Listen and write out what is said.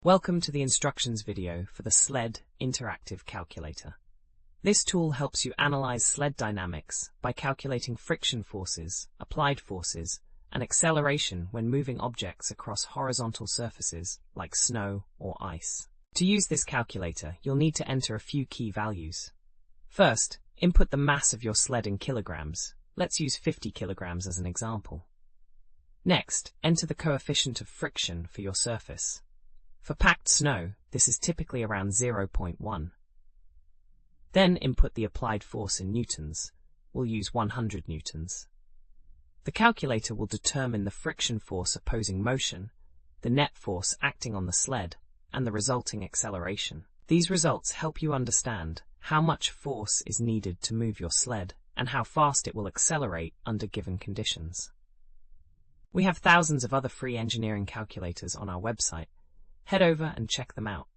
Welcome to the instructions video for the Sled interactive calculator. This tool helps you analyze sled dynamics by calculating friction forces, applied forces, and acceleration when moving objects across horizontal surfaces like snow or ice. To use this calculator, you'll need to enter a few key values. First, input the mass of your sled in kilograms. Let's use 50 kilograms as an example. Next, enter the coefficient of friction for your surface. For packed snow, this is typically around 0.1. Then input the applied force in newtons. We'll use 100 newtons. The calculator will determine the friction force opposing motion, the net force acting on the sled, and the resulting acceleration. These results help you understand how much force is needed to move your sled and how fast it will accelerate under given conditions. We have thousands of other free engineering calculators on our website. Head over and check them out.